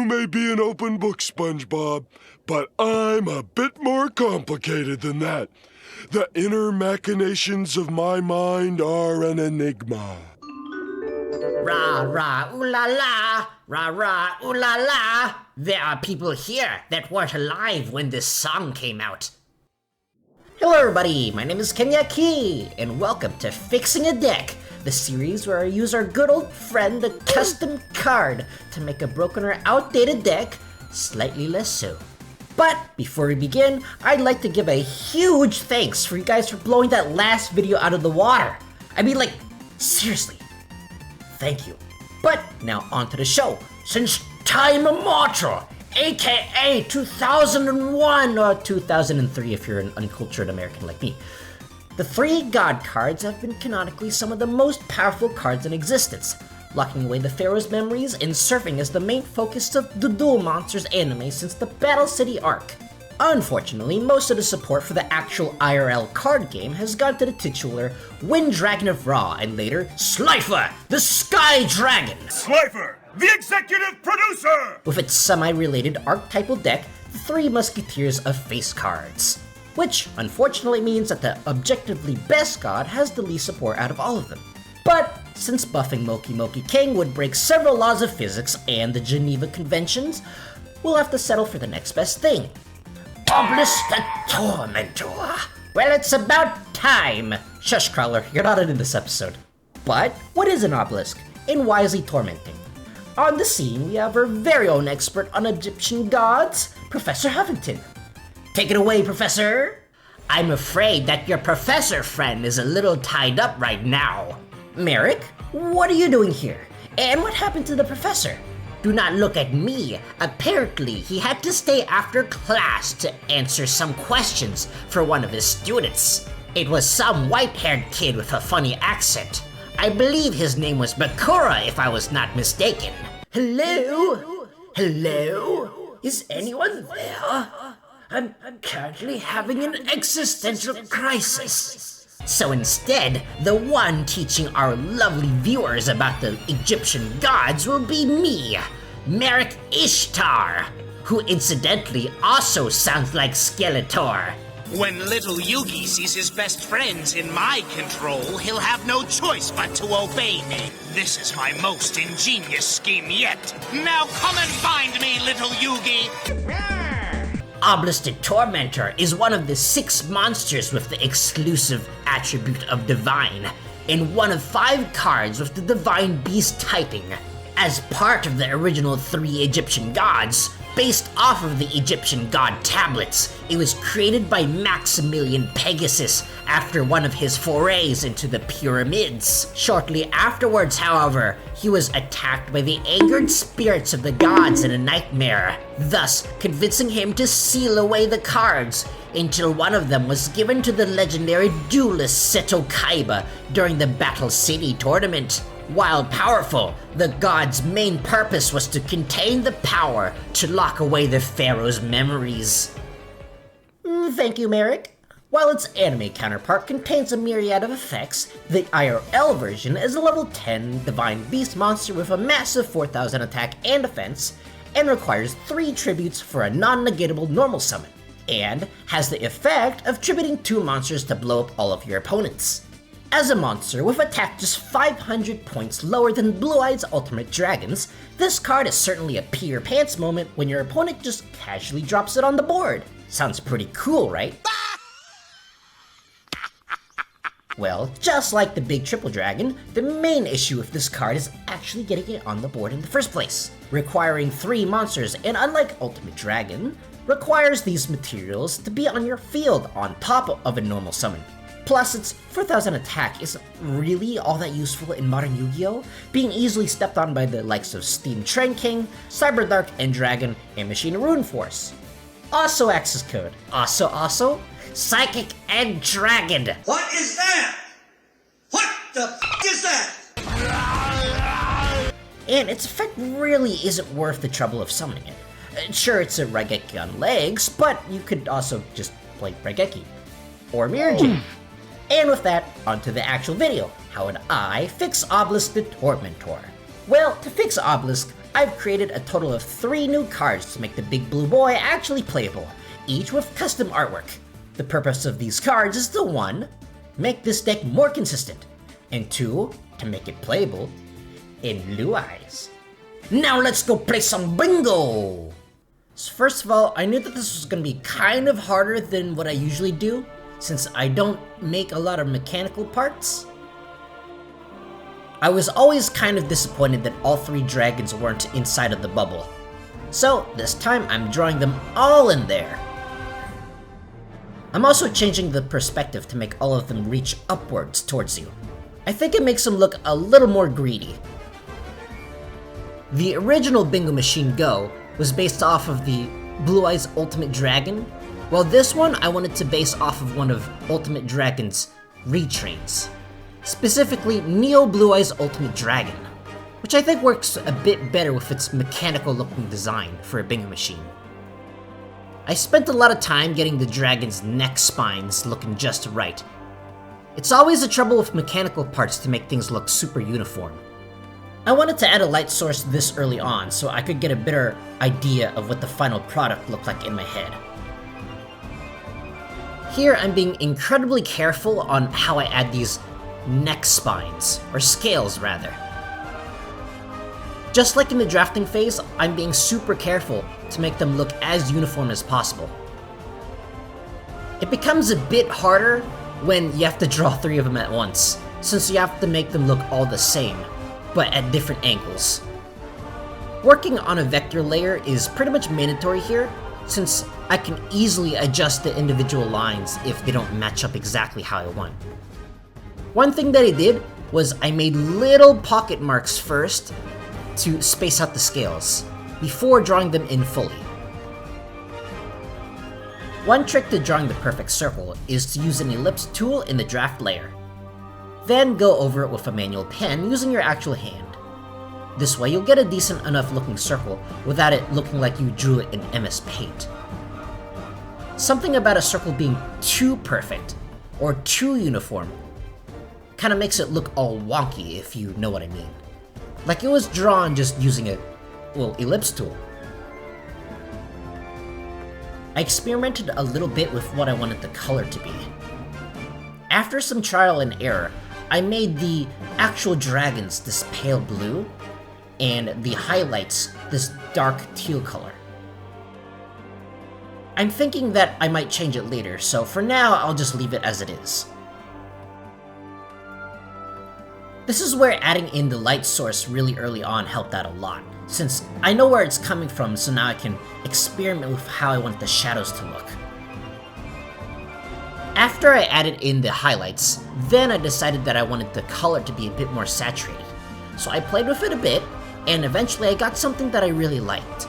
may be an open book, SpongeBob, but I'm a bit more complicated than that. The inner machinations of my mind are an enigma. Rah, rah, ooh la la, rah, rah, ooh la la. There are people here that weren't alive when this song came out. Hello everybody, my name is Kenyaki, and welcome to Fixing a Deck, the series where I use our good old friend, the custom card, to make a broken or outdated deck slightly less so. But before we begin, I'd like to give a huge thanks for you guys for blowing that last video out of the water. I mean, like, seriously, thank you. But now on to the show. Since time immemorial, aka 2001 or 2003 if you're an uncultured American like me, the three god cards have been canonically some of the most powerful cards in existence, locking away the Pharaoh's memories and serving as the main focus of the Duel Monsters anime since the Battle City arc. Unfortunately, most of the support for the actual IRL card game has gone to the titular Wind Dragon of Ra and later Slifer, the Sky Dragon. Slifer, the executive producer! With its semi-related archetypal deck, the Three Musketeers of face cards. Which unfortunately means that the objectively best god has the least support out of all of them. But since buffing Moki Moki King would break several laws of physics and the Geneva Conventions, we'll have to settle for the next best thing. Obelisk the Tormentor. Well, it's about time. Shush, Crawler, you're not in this episode. But what is an obelisk, and why is he tormenting? On the scene, we have our very own expert on Egyptian gods, Professor Huffington. Take it away, Professor. I'm afraid that your professor friend is a little tied up right now. Merrick, what are you doing here? And what happened to the professor? Do not look at me. Apparently, he had to stay after class to answer some questions for one of his students. It was some white-haired kid with a funny accent. I believe his name was Bakura, if I was not mistaken. Hello? Hello? Is anyone there? I'm currently having an existential crisis. So instead, the one teaching our lovely viewers about the Egyptian gods will be me, Merrick Ishtar, who incidentally also sounds like Skeletor. When little Yugi sees his best friends in my control, he'll have no choice but to obey me. This is my most ingenious scheme yet. Now come and find me, little Yugi! Obelisk the Tormentor is one of the 6 monsters with the exclusive attribute of Divine, and one of 5 cards with the Divine Beast typing. As part of the original 3 Egyptian gods, based off of the Egyptian god tablets, it was created by Maximilian Pegasus after one of his forays into the pyramids. Shortly afterwards, however, he was attacked by the angered spirits of the gods in a nightmare, thus convincing him to seal away the cards until one of them was given to the legendary duelist Seto Kaiba during the Battle City tournament. While powerful, the god's main purpose was to contain the power to lock away the pharaoh's memories. Thank you, Merrick. While its anime counterpart contains a myriad of effects, the IRL version is a level 10 Divine Beast monster with a massive 4,000 attack and defense, and requires 3 tributes for a non-negatable normal summon, and has the effect of tributing 2 monsters to blow up all of your opponents. As a monster with attack just 500 points lower than Blue Eye's Ultimate Dragons, this card is certainly a pee your pants moment when your opponent just casually drops it on the board. Sounds pretty cool, right? Well, just like the big triple dragon, the main issue with this card is actually getting it on the board in the first place. Requiring 3 monsters, and unlike Ultimate Dragon, requires these materials to be on your field on top of a normal summon. Plus, its 4,000 attack isn't really all that useful in modern Yu-Gi-Oh!, being easily stepped on by the likes of Steam Train King, Cyber Dark End Dragon, and Machine Rune Force. Also access code, also, Psychic End Dragon. What is that? What the is that? And its effect really isn't worth the trouble of summoning it. Sure, it's a Raigeki on legs, but you could also just play Raigeki. Or Mirajin. And with that, onto the actual video. How would I fix Obelisk the Tormentor? Well, to fix Obelisk, I've created a total of 3 new cards to make the Big Blue Boy actually playable, each with custom artwork. The purpose of these cards is to 1. Make this deck more consistent, and 2. To make it playable in Blue Eyes. Now let's go play some bingo! So first of all, I knew that this was going to be kind of harder than what I usually do, since I don't make a lot of mechanical parts. I was always kind of disappointed that all 3 dragons weren't inside of the bubble. So this time I'm drawing them all in there. I'm also changing the perspective to make all of them reach upwards towards you. I think it makes them look a little more greedy. The original Bingo Machine Go was based off of the Blue Eyes Ultimate Dragon, while this one I wanted to base off of one of Ultimate Dragon's retrains. Specifically, Neo Blue Eyes Ultimate Dragon, which I think works a bit better with its mechanical looking design for a bingo machine. I spent a lot of time getting the dragon's neck spines looking just right. It's always a trouble with mechanical parts to make things look super uniform. I wanted to add a light source this early on so I could get a better idea of what the final product looked like in my head. Here I'm being incredibly careful on how I add these neck spines, or scales rather. Just like in the drafting phase, I'm being super careful to make them look as uniform as possible. It becomes a bit harder when you have to draw 3 of them at once, since you have to make them look all the same, but at different angles. Working on a vector layer is pretty much mandatory here, since I can easily adjust the individual lines if they don't match up exactly how I want. One thing that I did was I made little pocket marks first to space out the scales, before drawing them in fully. One trick to drawing the perfect circle is to use an ellipse tool in the draft layer. Then go over it with a manual pen using your actual hand. This way you'll get a decent enough looking circle without it looking like you drew it in MS Paint. Something about a circle being too perfect, or too uniform, kind of makes it look all wonky, if you know what I mean. Like it was drawn just using a, ellipse tool. I experimented a little bit with what I wanted the color to be. After some trial and error, I made the actual dragons this pale blue, and the highlights this dark teal color. I'm thinking that I might change it later, so for now I'll just leave it as it is. This is where adding in the light source really early on helped out a lot, since I know where it's coming from, so now I can experiment with how I want the shadows to look. After I added in the highlights, then I decided that I wanted the color to be a bit more saturated. So I played with it a bit, and eventually I got something that I really liked.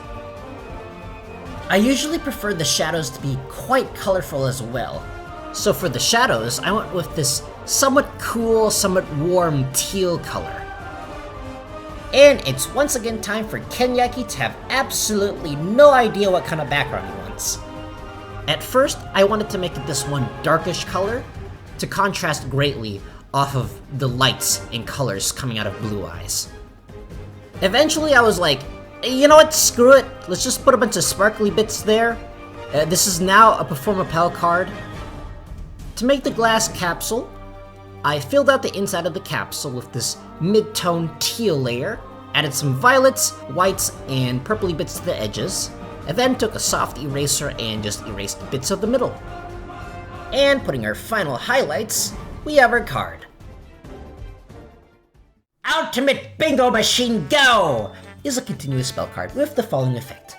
I usually prefer the shadows to be quite colorful as well. So for the shadows, I went with this somewhat cool, somewhat warm teal color. And it's once again time for Kenyaki to have absolutely no idea what kind of background he wants. At first, I wanted to make it this one darkish color to contrast greatly off of the lights and colors coming out of Blue Eyes. Eventually I was like, you know what, screw it, let's just put a bunch of sparkly bits there. This is now a Performapal card. To make the glass capsule, I filled out the inside of the capsule with this mid-tone teal layer, added some violets, whites, and purpley bits to the edges, and then took a soft eraser and just erased bits of the middle. And putting our final highlights, we have our card. Ultimate Bingo Machine Go! Is a continuous spell card with the following effect.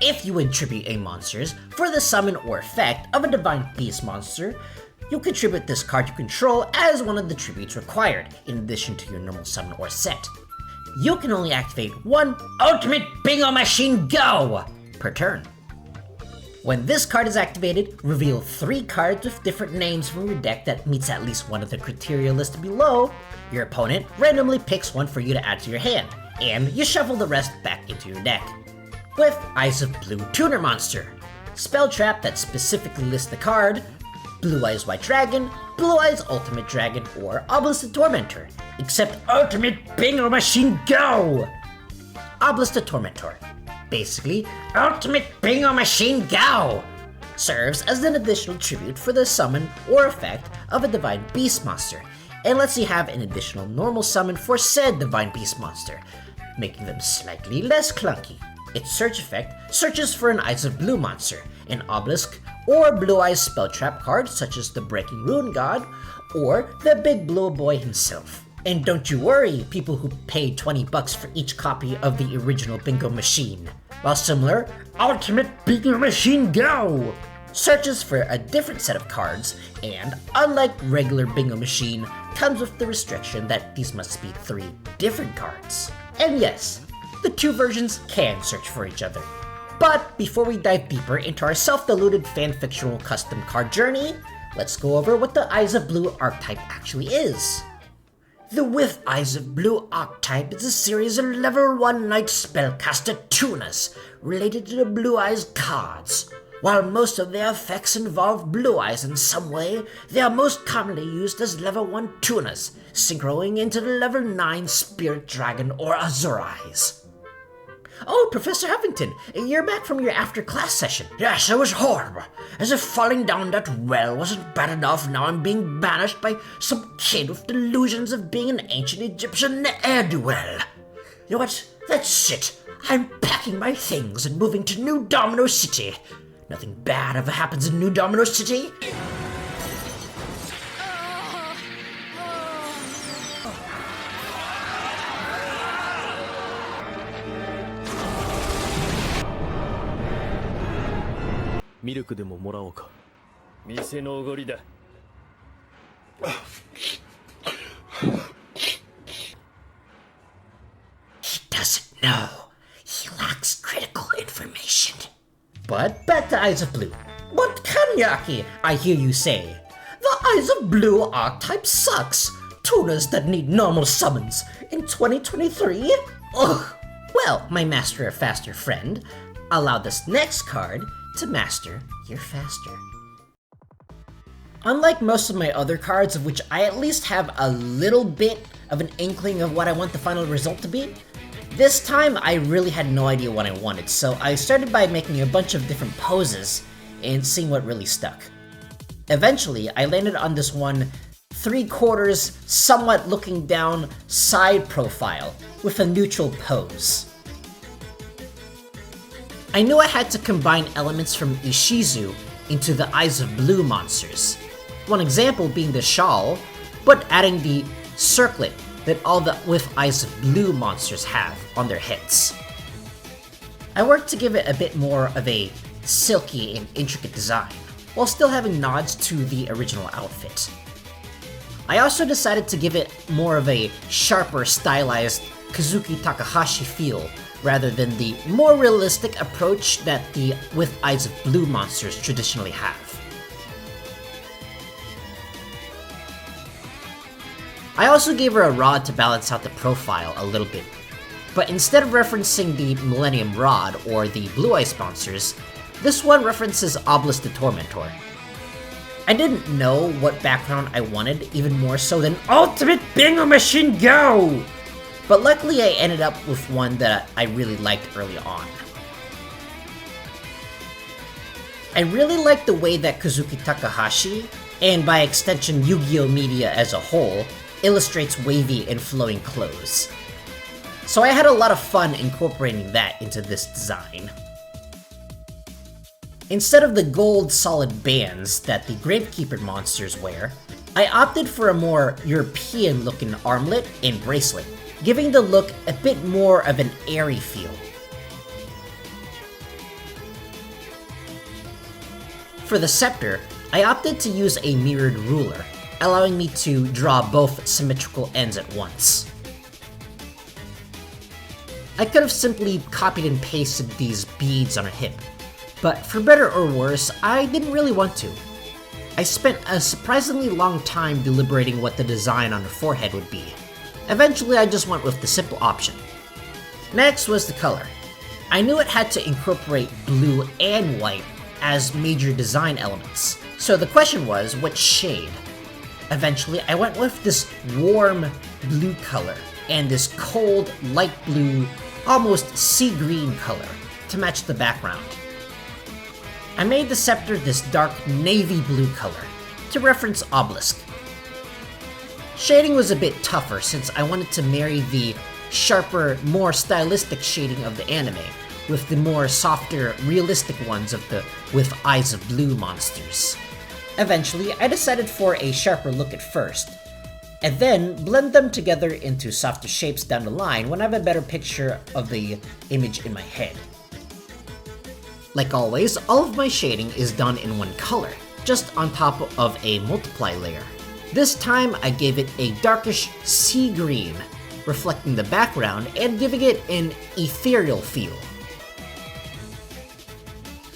If you attribute a monsters for the summon or effect of a Divine Beast monster, you contribute this card you control as one of the tributes required, in addition to your normal summon or set. You can only activate one Ultimate Bingo Machine Go per turn. When this card is activated, reveal 3 cards with different names from your deck that meets at least one of the criteria listed below. Your opponent randomly picks one for you to add to your hand, and you shuffle the rest back into your deck. With Eyes of Blue Tuner Monster, spell trap that specifically lists the card, Blue Eyes White Dragon, Blue Eyes Ultimate Dragon, or Obelisk the Tormentor, except Ultimate Bingo Machine Go! Obelisk the Tormentor. Basically, Ultimate Bingo Machine Go! Serves as an additional tribute for the summon or effect of a Divine Beast monster, and lets you have an additional normal summon for said Divine Beast monster, making them slightly less clunky. Its search effect searches for an Eyes of Blue monster, an Obelisk, or Blue Eyes spell trap card such as the Breaking Rune God, or the Big Blue Boy himself. And don't you worry, people who paid $20 for each copy of the original Bingo Machine. While similar, Ultimate Bingo Machine Go! Searches for a different set of cards, and unlike regular Bingo Machine, comes with the restriction that these must be 3 different cards. And yes, the 2 versions can search for each other. But before we dive deeper into our self-deluded fan-fictional custom card journey, let's go over what the Eyes of Blue archetype actually is. The With Eyes of Blue archetype is a series of level 1 Night Spellcaster tunas related to the Blue Eyes cards. While most of their effects involve Blue Eyes in some way, they are most commonly used as level 1 tunas, synchroing into the level 9 Spirit Dragon or Azure Eyes. Oh, Professor Huffington, you're back from your after-class session. Yes, it was horrible. As if falling down that well wasn't bad enough, now I'm being banished by some kid with delusions of being an ancient Egyptian in the air duel. You know what? That's it. I'm packing my things and moving to New Domino City. Nothing bad ever happens in New Domino City. Milk でももらおうか。店のおごりだ。He doesn't know. He lacks critical information. But back to Eyes of Blue. But Kanyaki, I hear you say. The Eyes of Blue archetype sucks. Tunas that need normal summons in 2023? Ugh. Well, my master of faster friend, allow this next card to master your faster. Unlike most of my other cards, of which I at least have a little bit of an inkling of what I want the final result to be, this time I really had no idea what I wanted, so I started by making a bunch of different poses and seeing what really stuck. Eventually, I landed on this one 3/4 somewhat looking down side profile with a neutral pose. I knew I had to combine elements from Ishizu into the Eyes of Blue monsters. One example being the shawl, but adding the circlet that all the With Eyes of Blue monsters have on their heads. I worked to give it a bit more of a silky and intricate design, while still having nods to the original outfit. I also decided to give it more of a sharper, stylized Kazuki Takahashi feel, rather than the more realistic approach that the With Eyes of Blue monsters traditionally have. I also gave her a rod to balance out the profile a little bit, but instead of referencing the Millennium Rod or the Blue Eyes monsters, this one references Obelisk the Tormentor. I didn't know what background I wanted even more so than Ultimate Bingo Machine Go! But luckily I ended up with one that I really liked early on. I really liked the way that Kazuki Takahashi, and by extension Yu-Gi-Oh! Media as a whole, illustrates wavy and flowing clothes. So I had a lot of fun incorporating that into this design. Instead of the gold solid bands that the Gravekeeper monsters wear, I opted for a more European looking armlet and bracelet, giving the look a bit more of an airy feel. For the scepter, I opted to use a mirrored ruler, allowing me to draw both symmetrical ends at once. I could have simply copied and pasted these beads on her hip, but for better or worse, I didn't really want to. I spent a surprisingly long time deliberating what the design on her forehead would be. Eventually, I just went with the simple option. Next was the color. I knew it had to incorporate blue and white as major design elements, so the question was, what shade? Eventually, I went with this warm blue color and this cold light blue almost sea green color to match the background. I made the scepter this dark navy blue color to reference Obelisk. Shading was a bit tougher since I wanted to marry the sharper, more stylistic shading of the anime with the more softer, realistic ones of the with eyes of blue monsters. Eventually, I decided for a sharper look at first, and then blend them together into softer shapes down the line when I have a better picture of the image in my head. Like always, all of my shading is done in one color, just on top of a multiply layer. This time, I gave it a darkish sea green, reflecting the background and giving it an ethereal feel.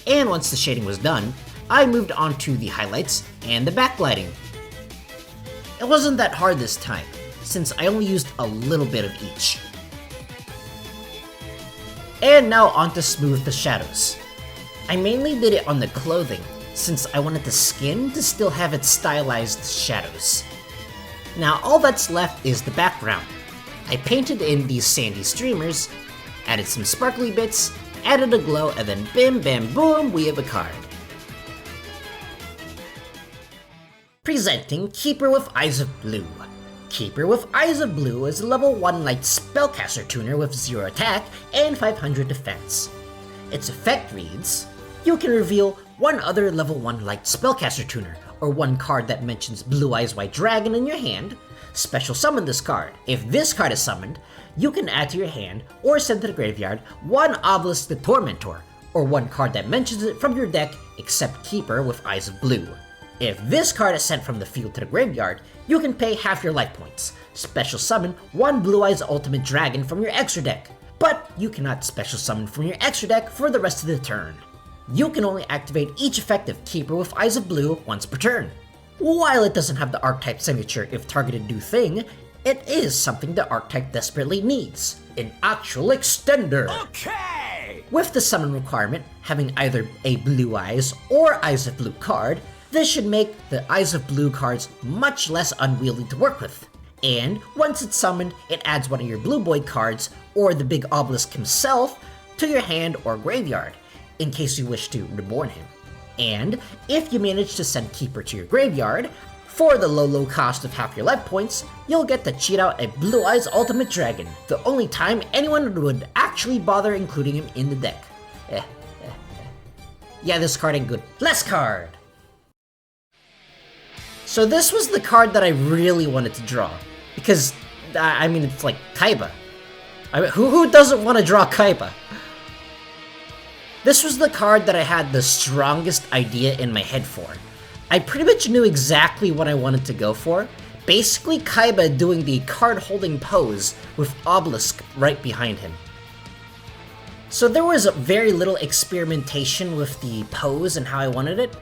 And once the shading was done, I moved on to the highlights and the backlighting. It wasn't that hard this time, since I only used a little bit of each. And now on to smooth the shadows. I mainly did it on the clothing, since I wanted the skin to still have its stylized shadows. Now all that's left is the background. I painted in these sandy streamers, added some sparkly bits, added a glow, and then bim bam boom, we have a card. Presenting Keeper with Eyes of Blue. Keeper with Eyes of Blue is a level 1 light spellcaster tuner with 0 attack and 500 defense. Its effect reads, you can reveal one other level 1 light spellcaster tuner, or one card that mentions Blue Eyes White Dragon in your hand, special summon this card. If this card is summoned, you can add to your hand or send to the graveyard one Obelisk the Tormentor, or one card that mentions it from your deck except Keeper with Eyes of Blue. If this card is sent from the field to the graveyard, you can pay half your life points, special summon one Blue Eyes Ultimate Dragon from your extra deck, but you cannot special summon from your extra deck for the rest of the turn. You can only activate each effective Keeper with Eyes of Blue once per turn. While it doesn't have the archetype signature if targeted do thing, it is something the archetype desperately needs, an actual extender. Okay! With the summon requirement having either a Blue Eyes or Eyes of Blue card, this should make the Eyes of Blue cards much less unwieldy to work with. And once it's summoned, it adds one of your Blue Boy cards, or the big Obelisk himself, to your hand or graveyard, in case you wish to reborn him. And if you manage to send Keeper to your graveyard, for the low cost of half your life points, you'll get to cheat out a Blue Eyes Ultimate Dragon, the only time anyone would actually bother including him in the deck. Yeah, this card ain't good. Last card! So this was the card that I really wanted to draw, because, I mean, it's like Kaiba. I mean, who doesn't want to draw Kaiba? This was the card that I had the strongest idea in my head for. I pretty much knew exactly what I wanted to go for. Basically Kaiba doing the card-holding pose with Obelisk right behind him. So there was very little experimentation with the pose and how I wanted it.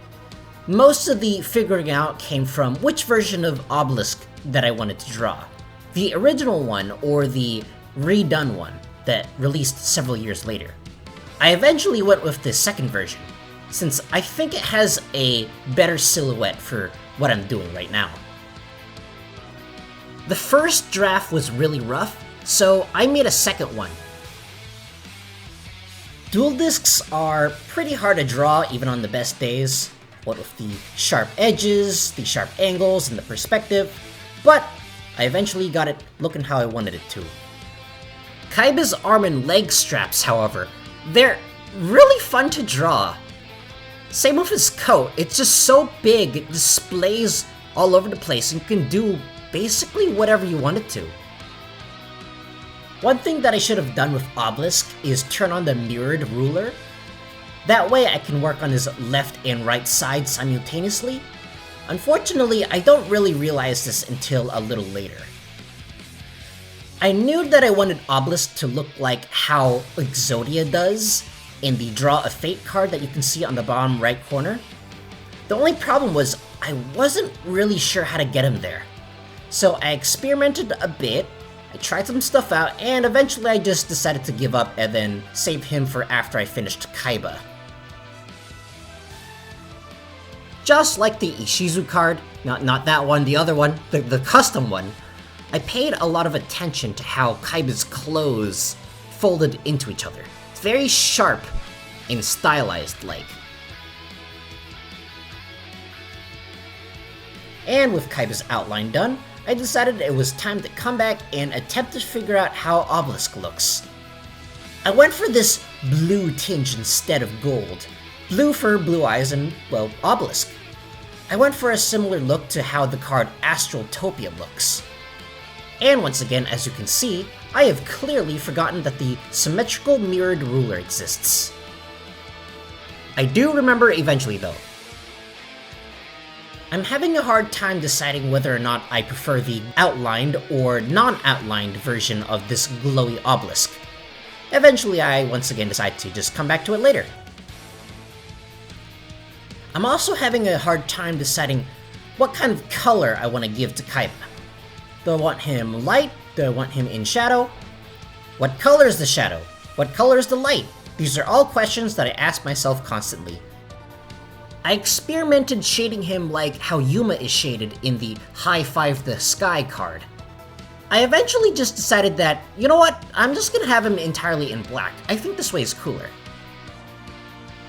Most of the figuring out came from which version of Obelisk that I wanted to draw. The original one or the redone one that released several years later. I eventually went with the second version, since I think it has a better silhouette for what I'm doing right now. The first draft was really rough, so I made a second one. Duel discs are pretty hard to draw even on the best days, what with the sharp edges, the sharp angles, and the perspective, but I eventually got it looking how I wanted it to. Kaiba's arm and leg straps, however, they're really fun to draw. Same with his coat, it's just so big, it displays all over the place and you can do basically whatever you want it to. One thing that I should have done with Obelisk is turn on the mirrored ruler. That way I can work on his left and right side simultaneously. Unfortunately, I don't really realize this until a little later. I knew that I wanted Obelisk to look like how Exodia does in the Draw a Fate card that you can see on the bottom right corner. The only problem was I wasn't really sure how to get him there. So I experimented a bit, I tried some stuff out, and eventually I just decided to give up and then save him for after I finished Kaiba. Just like the Ishizu card, not that one, the other one, the custom one, I paid a lot of attention to how Kaiba's clothes folded into each other. It's very sharp and stylized like. And with Kaiba's outline done, I decided it was time to come back and attempt to figure out how Obelisk looks. I went for this blue tinge instead of gold. Blue for blue eyes and, well, Obelisk. I went for a similar look to how the card Astraltopia looks. And once again, as you can see, I have clearly forgotten that the symmetrical mirrored ruler exists. I do remember eventually though. I'm having a hard time deciding whether or not I prefer the outlined or non-outlined version of this glowy obelisk. Eventually I once again decide to just come back to it later. I'm also having a hard time deciding what kind of color I want to give to Kaiba. Do I want him light? Do I want him in shadow? What color is the shadow? What color is the light? These are all questions that I ask myself constantly. I experimented shading him like how Yuma is shaded in the High Five the Sky card. I eventually just decided that, you know what, I'm just gonna have him entirely in black. I think this way is cooler.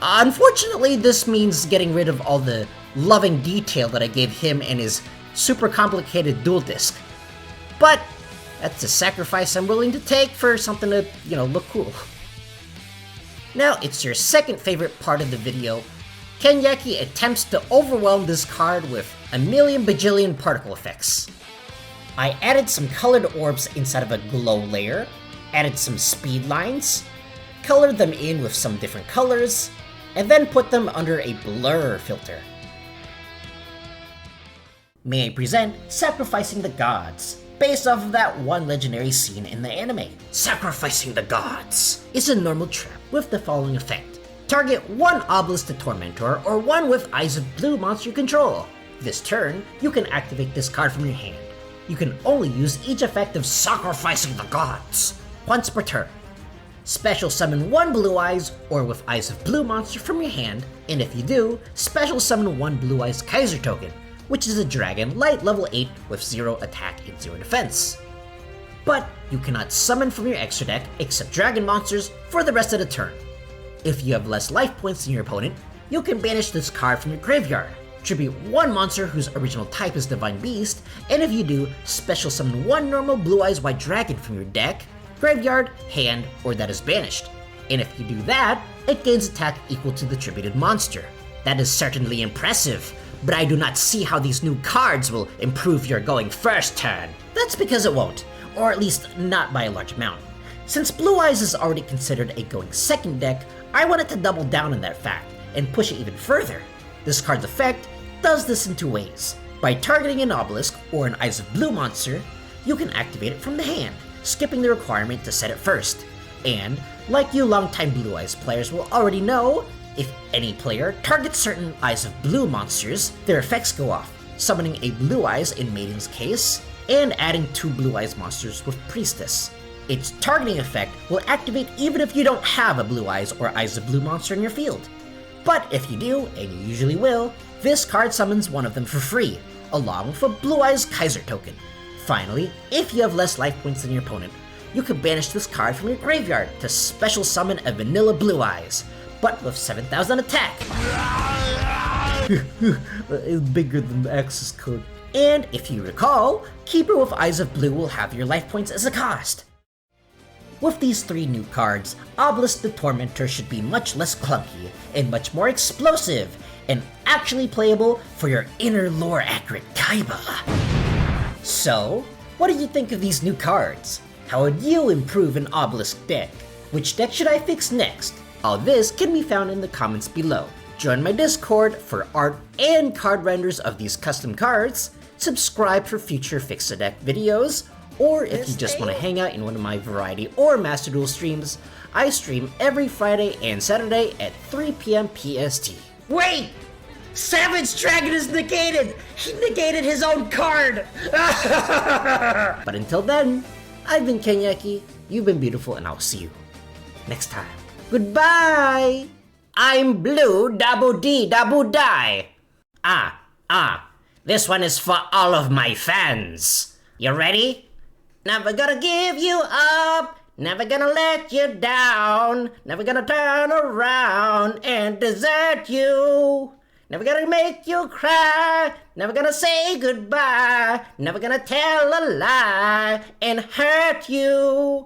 Unfortunately, this means getting rid of all the loving detail that I gave him and his super complicated dual disc. But that's a sacrifice I'm willing to take for something to, look cool. Now it's your second favorite part of the video. Kenyaki attempts to overwhelm this card with a million bajillion particle effects. I added some colored orbs inside of a glow layer, added some speed lines, colored them in with some different colors, and then put them under a blur filter. May I present Sacrificing the Gods, based off of that one legendary scene in the anime. Sacrificing the Gods is a normal trap with the following effect. Target one Obelisk the Tormentor or one with Eyes of Blue monster you control. This turn, you can activate this card from your hand. You can only use each effect of Sacrificing the Gods once per turn. Special summon one Blue Eyes or with Eyes of Blue monster from your hand, and if you do, special summon one Blue Eyes Kaiser token, which is a dragon light level 8 with 0 attack and 0 defense. But you cannot summon from your extra deck except dragon monsters for the rest of the turn. If you have less life points than your opponent, you can banish this card from your graveyard, tribute one monster whose original type is Divine Beast, and if you do, special summon one normal Blue Eyes White Dragon from your deck, graveyard, hand, or that is banished. And if you do that, it gains attack equal to the tributed monster. That is certainly impressive, but I do not see how these new cards will improve your going first turn. That's because it won't, or at least not by a large amount. Since Blue Eyes is already considered a going second deck, I wanted to double down on that fact and push it even further. This card's effect does this in two ways. By targeting an Obelisk or an Eyes of Blue monster, you can activate it from the hand, skipping the requirement to set it first. And, like you longtime Blue Eyes players will already know, if any player targets certain Eyes of Blue monsters, their effects go off, summoning a Blue Eyes in Maiden's case, and adding two Blue Eyes monsters with Priestess. Its targeting effect will activate even if you don't have a Blue Eyes or Eyes of Blue monster in your field. But if you do, and you usually will, this card summons one of them for free, along with a Blue Eyes Kaiser token. Finally, if you have less life points than your opponent, you can banish this card from your graveyard to special summon a vanilla Blue Eyes, but with 7,000 attack. It's bigger than the access code. And if you recall, Keeper with Eyes of Blue will have your life points as a cost. With these three new cards, Obelisk the Tormentor should be much less clunky and much more explosive and actually playable for your inner lore-accurate Kaiba. So, what do you think of these new cards? How would you improve an Obelisk deck? Which deck should I fix next? All this can be found in the comments below. Join my Discord for art and card renders of these custom cards, subscribe for future Fix-A-Deck videos, or if you just want to hang out in one of my Variety or Master Duel streams, I stream every Friday and Saturday at 3 PM PST. Wait! Savage Dragon is negated! He negated his own card! But until then, I've been Kenyaki, you've been beautiful, and I'll see you next time. Goodbye! I'm Blue Dabu Dee Dabu Die! This one is for all of my fans. You ready? Never gonna give you up, Never gonna let you down. Never gonna turn around and desert you. Never gonna make you cry. Never gonna say goodbye. Never gonna tell a lie and hurt you.